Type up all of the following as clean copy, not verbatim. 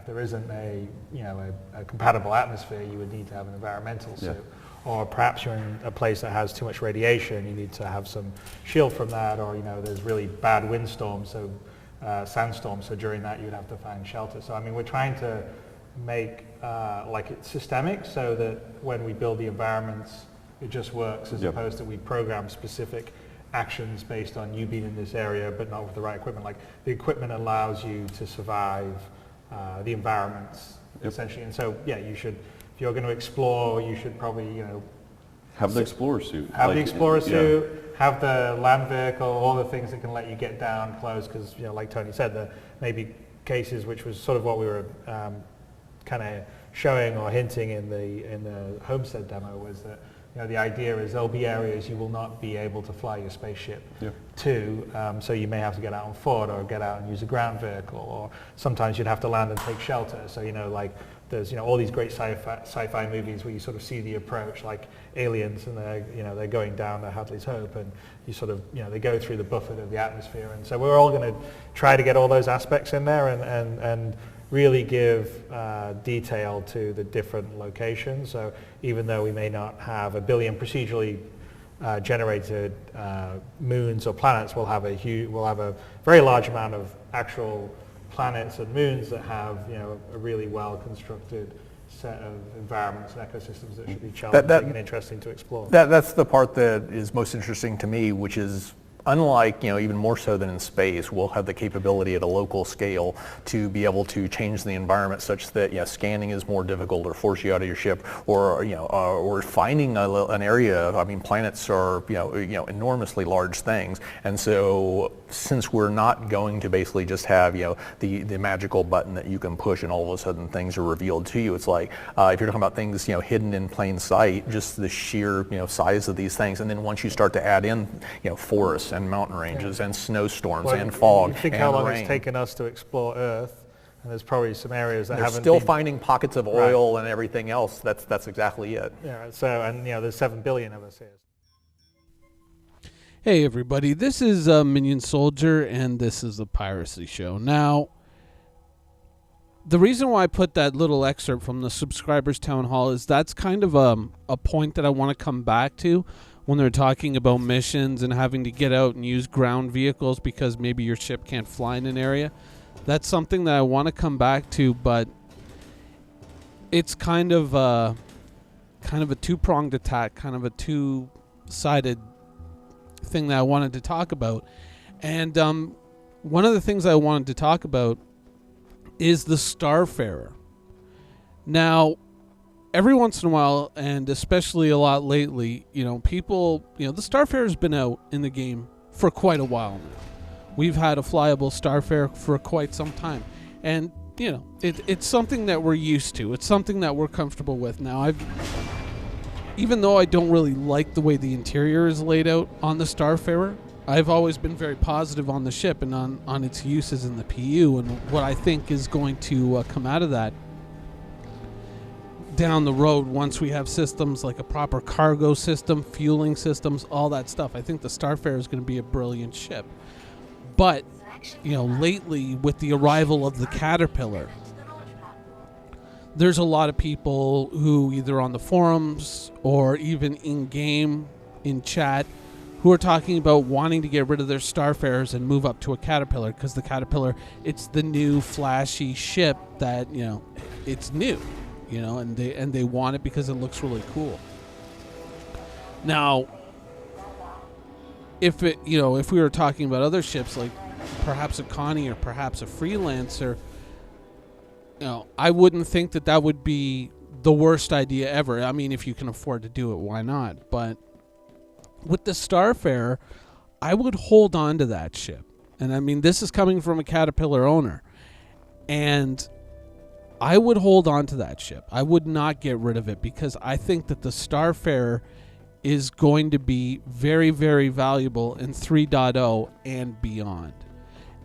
if there isn't a compatible atmosphere, you would need to have an environmental suit. Or perhaps you're in a place that has too much radiation, you need to have some shield from that, or there's really bad windstorms, so sandstorms, so during that you'd have to find shelter. So I mean, we're trying to make like it's systemic, so that when we build the environments, it just works, as opposed to we program specific actions based on you being in this area but not with the right equipment. Like the equipment allows you to survive the environments essentially, and so you should, if you're going to explore, you should probably have the explorer suit. Have the explorer suit, have the land vehicle, all the things that can let you get down close, because like Tony said, there may be cases, which was sort of what we were kind of showing or hinting in the Homestead demo, was that the idea is there'll be areas you will not be able to fly your spaceship to, so you may have to get out on foot or get out and use a ground vehicle, or sometimes you'd have to land and take shelter. So like there's all these great sci-fi movies where you sort of see the approach, like Aliens, and they're going down to Hadley's Hope, and you sort of they go through the buffet of the atmosphere, and so we're all going to try to get all those aspects in there and really give detail to the different locations. So even though we may not have 1 billion procedurally generated moons or planets, we'll have a very large amount of actual planets and moons that have a really well constructed set of environments and ecosystems that should be challenging and interesting to explore. That's the part that is most interesting to me, which is, unlike, even more so than in space, we'll have the capability at a local scale to be able to change the environment such that scanning is more difficult, or force you out of your ship, or finding an area. I mean, planets are enormously large things, and so since we're not going to basically just have the magical button that you can push and all of a sudden things are revealed to you, it's like if you're talking about things hidden in plain sight, just the sheer size of these things, and then once you start to add in forests and mountain ranges and snowstorms and fog and rain. Think how long it's taken us to explore Earth, and there's probably some areas that haven't still been finding pockets of oil and everything else. That's exactly it. Yeah. So there's 7 billion of us here. Hey everybody, this is Minion Soldier, and this is the Piracy Show. Now, the reason why I put that little excerpt from the subscribers town hall is that's kind of a point that I want to come back to when they're talking about missions and having to get out and use ground vehicles because maybe your ship can't fly in an area. That's something that I want to come back to, but it's kind of a two-pronged attack, kind of a two-sided thing that I wanted to talk about. And one of the things I wanted to talk about is the Starfarer. Now, every once in a while, and especially a lot lately, people, the Starfarer's been out in the game for quite a while now. We've had a flyable Starfarer for quite some time. And, it's something that we're used to. It's something that we're comfortable with now. Even though I don't really like the way the interior is laid out on the Starfarer, I've always been very positive on the ship and on its uses in the PU and what I think is going to come out of that down the road once we have systems like a proper cargo system, fueling systems, all that stuff. I think the Starfarer is going to be a brilliant ship. But, lately with the arrival of the Caterpillar, there's a lot of people who either on the forums or even in-game, in chat, who are talking about wanting to get rid of their Starfarers and move up to a Caterpillar because the Caterpillar, it's the new flashy ship that, it's new, and they want it because it looks really cool. Now, if we were talking about other ships like perhaps a Connie or perhaps a Freelancer, I wouldn't think that would be the worst idea ever. I mean, if you can afford to do it, why not? But with the Starfarer, I would hold on to that ship. And I mean, this is coming from a Caterpillar owner. And I would hold on to that ship. I would not get rid of it because I think that the Starfarer is going to be very, very valuable in 3.0 and beyond.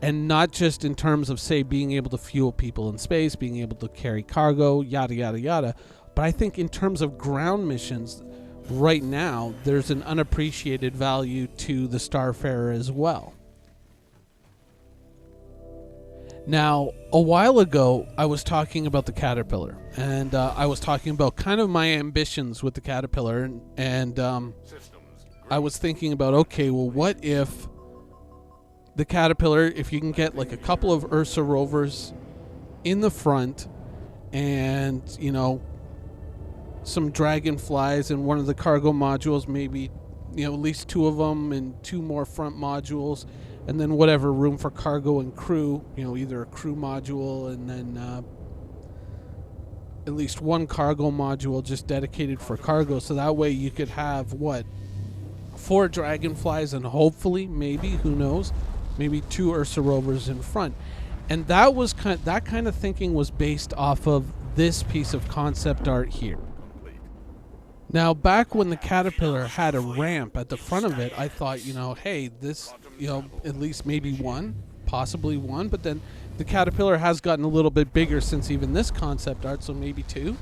And not just in terms of, say, being able to fuel people in space, being able to carry cargo, yada, yada, yada. But I think in terms of ground missions, right now, there's an unappreciated value to the Starfarer as well. Now, a while ago, I was talking about the Caterpillar, and I was talking about kind of my ambitions with the Caterpillar, and I was thinking about, okay, well, what if the Caterpillar, if you can get like a couple of Ursa rovers in the front, and, you know, some dragonflies in one of the cargo modules, maybe, you know, at least 2 of them and 2 more front modules, and then whatever room for cargo and crew, you know, either a crew module and then at least 1 cargo module just dedicated for cargo. So that way you could have, 4 dragonflies and hopefully, maybe, who knows, maybe 2 Ursa rovers in front. And that was that kind of thinking was based off of this piece of concept art here. Now, back when the Caterpillar had a ramp at the front of it, I thought, you know, hey, this, you know, at least maybe 1, possibly 1, but then the Caterpillar has gotten a little bit bigger since even this concept art, so maybe 2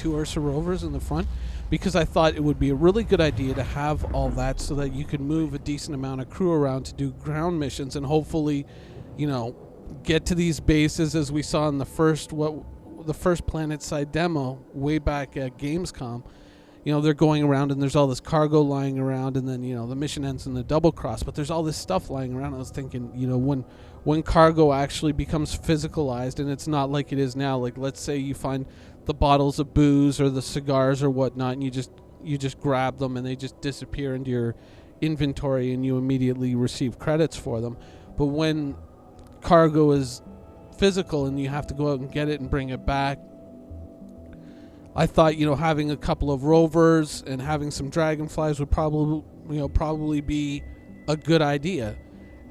Ursa rovers in the front, because I thought it would be a really good idea to have all that so that you could move a decent amount of crew around to do ground missions and hopefully, you know, get to these bases as we saw in the first planet side demo way back at Gamescom. You know, they're going around and there's all this cargo lying around, and then, you know, the mission ends in the double cross, but there's all this stuff lying around. I was thinking, you know, when cargo actually becomes physicalized and it's not like it is now, like let's say you find the bottles of booze or the cigars or whatnot, and you just grab them and they just disappear into your inventory and you immediately receive credits for them. But when cargo is physical and you have to go out and get it and bring it back, I thought, you know, having a couple of rovers and having some dragonflies would probably be a good idea.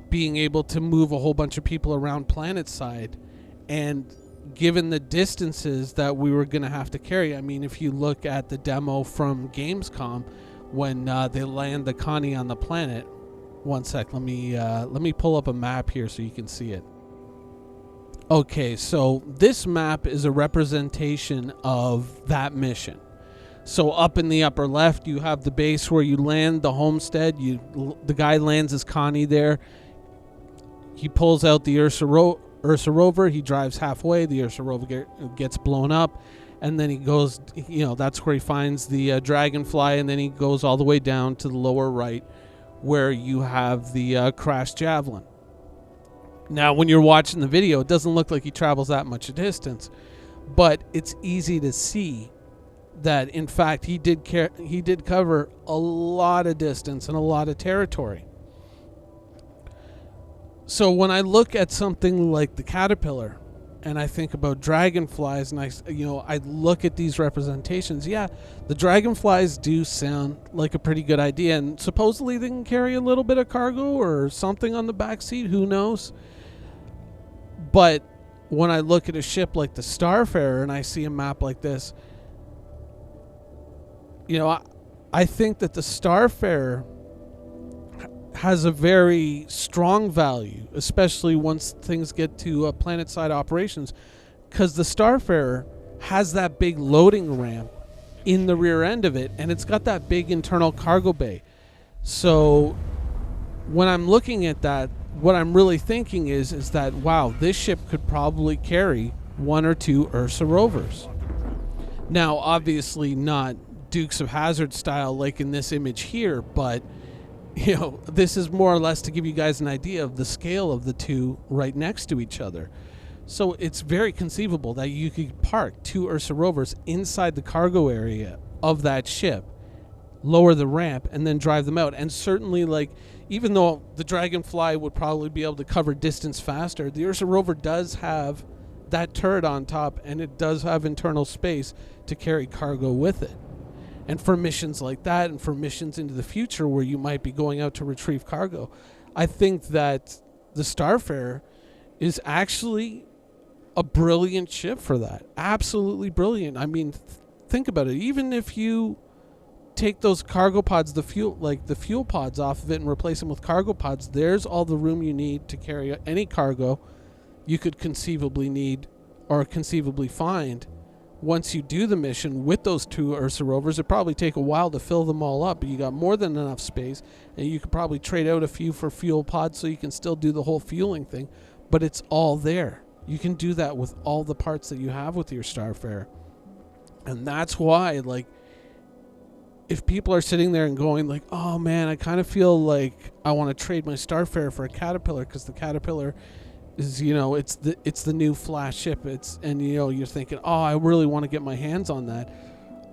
Being able to move a whole bunch of people around planetside, and given the distances that we were going to have to carry, I mean, if you look at the demo from Gamescom when they land the Connie on the planet. One sec, let me pull up a map here so you can see it. Okay, so this map is a representation of that mission. So up in the upper left, you have the base where you land, the homestead. The guy lands his Connie there. He pulls out the Ursa rover. He drives halfway. The Ursa rover gets blown up, and then he goes. You know, that's where he finds the dragonfly, and then he goes all the way down to the lower right, where you have the crashed javelin. Now, when you're watching the video, it doesn't look like he travels that much distance, but it's easy to see that, in fact, he did cover a lot of distance and a lot of territory. So when I look at something like the Caterpillar, and I think about dragonflies, and I look at these representations, yeah, the dragonflies do sound like a pretty good idea, and supposedly they can carry a little bit of cargo or something on the back seat, who knows? But when I look at a ship like the Starfarer and I see a map like this, you know, I think that the Starfarer has a very strong value, especially once things get to planet-side operations, because the Starfarer has that big loading ramp in the rear end of it, and it's got that big internal cargo bay. So when I'm looking at that, what I'm really thinking is that, wow, this ship could probably carry 1 or 2 Ursa rovers. Now, obviously not Dukes of Hazzard style like in this image here, but, you know, this is more or less to give you guys an idea of the scale of the 2 right next to each other. So it's very conceivable that you could park 2 Ursa rovers inside the cargo area of that ship, lower the ramp, and then drive them out. And certainly, like, even though the Dragonfly would probably be able to cover distance faster, the Ursa rover does have that turret on top, and it does have internal space to carry cargo with it. And for missions like that, and for missions into the future where you might be going out to retrieve cargo, I think that the Starfarer is actually a brilliant ship for that. Absolutely brilliant. I mean, think about it. Even if you take those cargo pods, the fuel pods off of it and replace them with cargo pods, there's all the room you need to carry any cargo you could conceivably need or conceivably find. Once you do the mission with those 2 Ursa rovers, it'd probably take a while to fill them all up, but you got more than enough space, and you could probably trade out a few for fuel pods so you can still do the whole fueling thing, but it's all there. You can do that with all the parts that you have with your Starfarer. And that's why, like, if people are sitting there and going like, oh man, I kind of feel like I want to trade my Starfarer for a Caterpillar because the Caterpillar is, it's the new Flash ship. And you're thinking, oh, I really want to get my hands on that.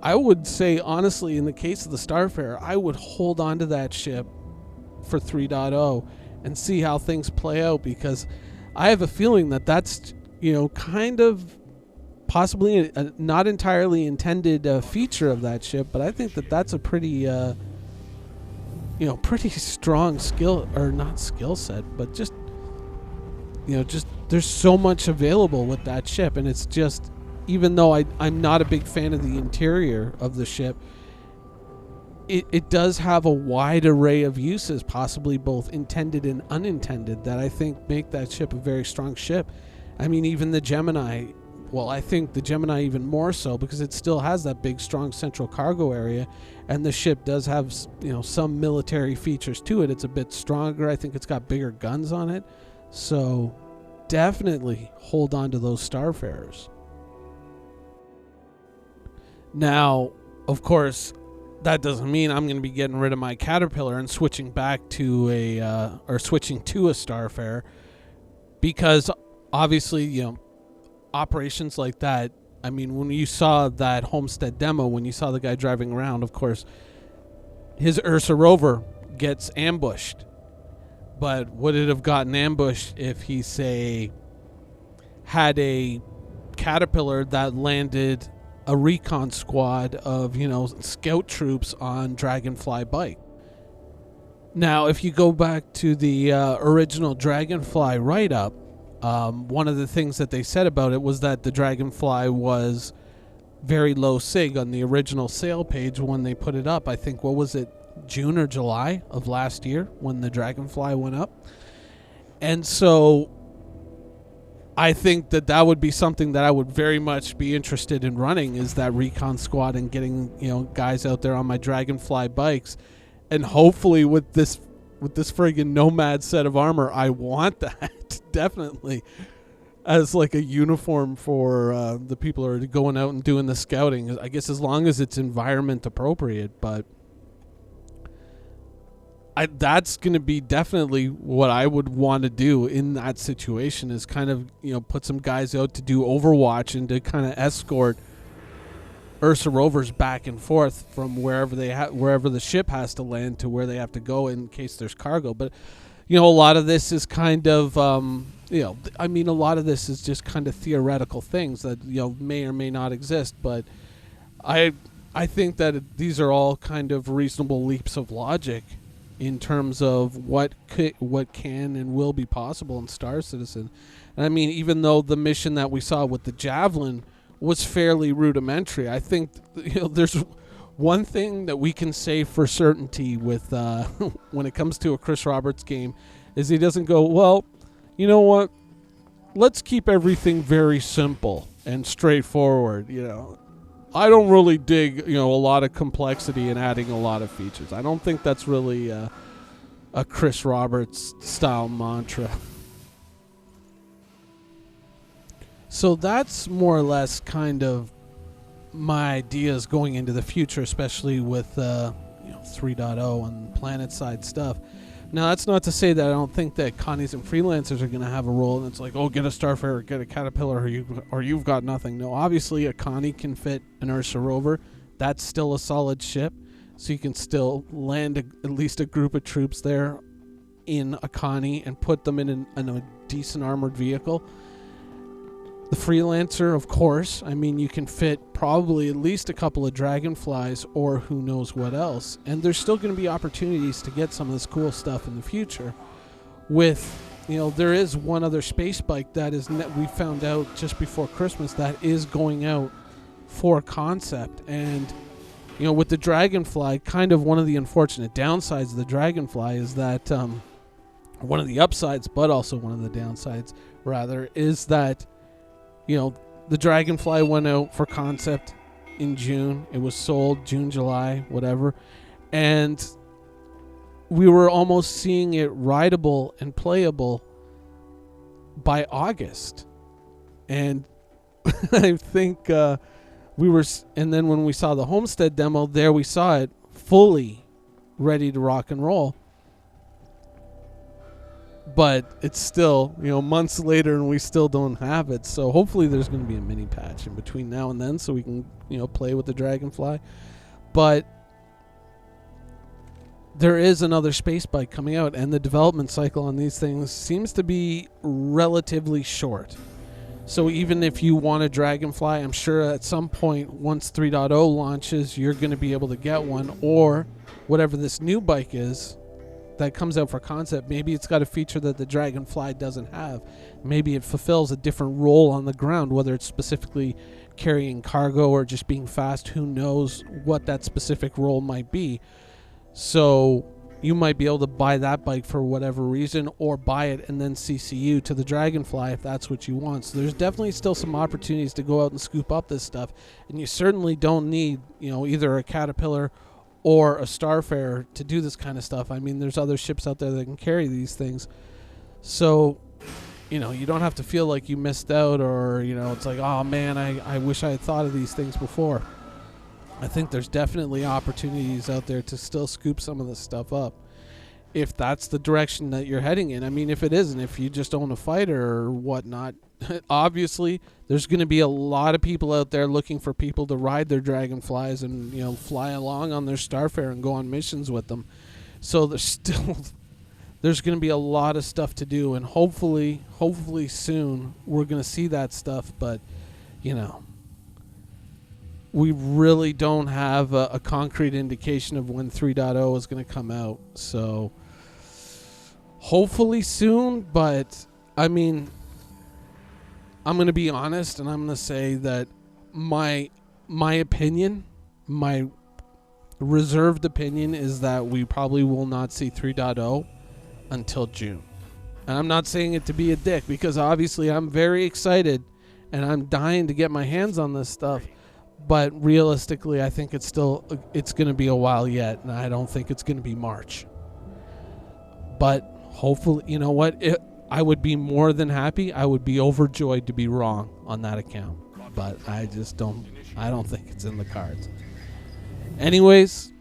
I would say, honestly, in the case of the Starfarer, I would hold on to that ship for 3.0 and see how things play out, because I have a feeling that that's, kind of possibly a not entirely intended feature of that ship, but I think that that's a pretty, pretty strong skill, or not skill set, but just there's so much available with that ship, and it's just, even though I'm not a big fan of the interior of the ship, it does have a wide array of uses, possibly both intended and unintended, that I think make that ship a very strong ship. I mean, even the Gemini, well, I think the Gemini even more so, because it still has that big, strong central cargo area, and the ship does have, some military features to it. It's a bit stronger. I think it's got bigger guns on it. So definitely hold on to those Starfarers. Now, of course, that doesn't mean I'm going to be getting rid of my Caterpillar and switching back to switching to a Starfarer, because obviously, operations like that, I mean, when you saw that Homestead demo, when you saw the guy driving around, of course, his Ursa rover gets ambushed. But would it have gotten ambushed if he, say, had a Caterpillar that landed a recon squad of, scout troops on Dragonfly bike? Now, if you go back to the original Dragonfly write-up, one of the things that they said about it was that the Dragonfly was very low sig on the original sale page when they put it up. I think, what was it, June or July of last year when the Dragonfly went up. And so I think that would be something that I would very much be interested in running, is that recon squad and getting, guys out there on my Dragonfly bikes. And hopefully with this friggin' Nomad set of armor, I want that definitely as like a uniform for the people who are going out and doing the scouting. I guess as long as it's environment appropriate, but that's going to be definitely what I would want to do in that situation, is kind of, put some guys out to do Overwatch and to kind of escort Ursa rovers back and forth from wherever the ship has to land to where they have to go in case there's cargo. But, a lot of this is kind of, a lot of this is just kind of theoretical things that, may or may not exist. But I think that these are all kind of reasonable leaps of logic in terms of what can and will be possible in Star Citizen. And I mean, even though the mission that we saw with the Javelin was fairly rudimentary, I think there's one thing that we can say for certainty with when it comes to a Chris Roberts game, is he doesn't go, well, you know what, let's keep everything very simple and straightforward. I don't really dig, a lot of complexity and adding a lot of features. I don't think that's really a Chris Roberts style mantra. So that's more or less kind of my ideas going into the future, especially with 3.0 and planet side stuff. Now, that's not to say that I don't think that Connies and freelancers are going to have a role, and it's like, oh, get a Starfarer, get a Caterpillar, or you've got nothing. No, obviously a Connie can fit an Ursa rover. That's still a solid ship, so you can still land at least a group of troops there in a Connie and put them in a decent armored vehicle. The Freelancer, of course, I mean, you can fit probably at least a couple of Dragonflies or who knows what else. And there's still going to be opportunities to get some of this cool stuff in the future. With, there is one other space bike that we found out just before Christmas that is going out for concept. And, with the Dragonfly, kind of one of the unfortunate downsides of the Dragonfly is that, one of the upsides, but also one of the downsides, rather, is that the Dragonfly went out for concept in June. It was sold June, July, whatever. And we were almost seeing it rideable and playable by August. And I think we were, and then when we saw the Homestead demo, there we saw it fully ready to rock and roll. But it's still, months later and we still don't have it. So hopefully there's going to be a mini patch in between now and then so we can, play with the Dragonfly. But there is another space bike coming out, and the development cycle on these things seems to be relatively short. So even if you want a Dragonfly, I'm sure at some point once 3.0 launches, you're going to be able to get one, or whatever this new bike is that comes out for concept. Maybe it's got a feature that the Dragonfly doesn't have. Maybe it fulfills a different role on the ground, whether it's specifically carrying cargo or just being fast. Who knows what that specific role might be. So you might be able to buy that bike for whatever reason, or buy it and then CCU to the Dragonfly if that's what you want. So there's definitely still some opportunities to go out and scoop up this stuff. And you certainly don't need, either a Caterpillar or a Starfarer to do this kind of stuff. I mean, there's other ships out there that can carry these things. So, you don't have to feel like you missed out, or, it's like, oh man, I wish I had thought of these things before. I think there's definitely opportunities out there to still scoop some of this stuff up, if that's the direction that you're heading in. I mean, if it isn't, if you just own a fighter or whatnot, obviously there's going to be a lot of people out there looking for people to ride their Dragonflies and, fly along on their Starfarer and go on missions with them. So there's going to be a lot of stuff to do, and hopefully soon we're going to see that stuff. But, we really don't have a concrete indication of when 3.0 is going to come out. So hopefully soon, but I mean, I'm going to be honest, and I'm going to say that my opinion, my reserved opinion, is that we probably will not see 3.0 until June. And I'm not saying it to be a dick, because obviously I'm very excited and I'm dying to get my hands on this stuff. But realistically, I think it's going to be a while yet, and I don't think it's going to be March. But hopefully, you know what? I would be more than happy. I would be overjoyed to be wrong on that account. But I don't think it's in the cards. Anyways,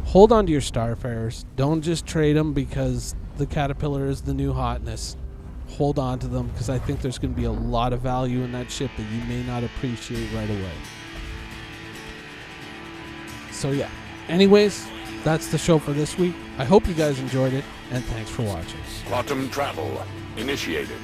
hold on to your Starfarers. Don't just trade them because the Caterpillar is the new hotness. Hold on to them, because I think there's going to be a lot of value in that ship that you may not appreciate right away. So yeah, anyways, that's the show for this week. I hope you guys enjoyed it, and thanks for watching. Quantum travel initiated.